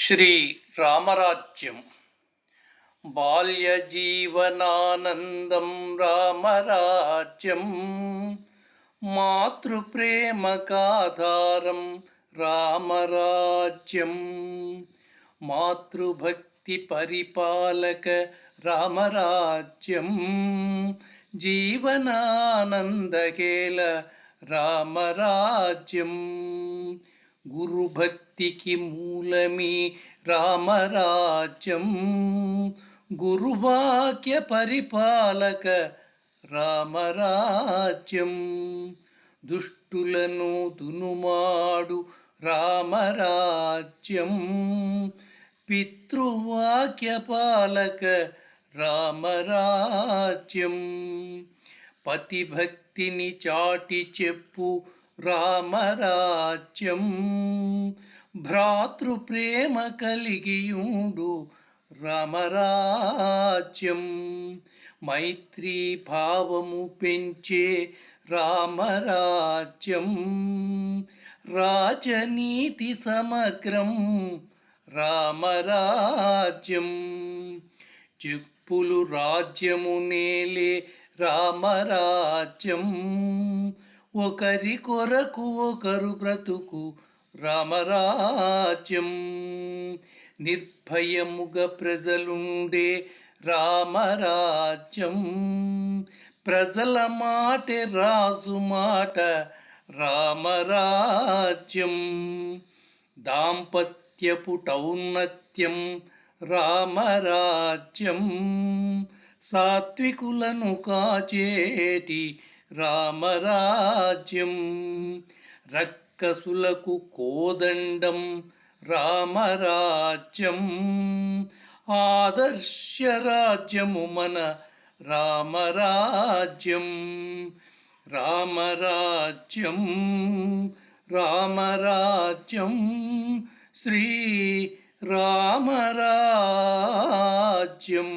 శ్రీ రామరాజ్యం బాల్యజీవనానందం రామరాజ్యం మాతృప్రేమకాధారం రామరాజ్యం మాతృభక్తి పరిపాలక రామరాజ్యం జీవనానందకేల రామరాజ్యం గురుభక్తికి మూలమీ రామరాజ్యం గురువాక్య పరిపాలక రామరాజ్యం దుష్టులను దునుమాడు రామరాజ్యం పితృవాక్య పాలక రామరాజ్యం పతిభక్తిని చాటి చెప్పు రామరాజ్యం భ్రాతృప్రేమ కలిగియుండు రామరాజ్యం మైత్రీ భావము పెంచే రామరాజ్యం రాజనీతి సమగ్రం రామరాజ్యం చెప్పులు రాజ్యము నేలే రామరాజ్యం ఒకరి కొరకు ఒకరు బ్రతుకు రామరాజ్యం నిర్భయముగా ప్రజలుండే రామరాజ్యం ప్రజల మాటే రాజు మాట రామరాజ్యం దాంపత్యపు ఔన్నత్యం రామరాజ్యం సాత్వికులను కాచేటి రామరాజ్యం రక్కసులకు కోదండం రామరాజ్యం ఆదర్శ రాజ్యము మన రామరాజ్యం రామరాజ్యం రామరాజ్యం శ్రీ రామరాజ్యం.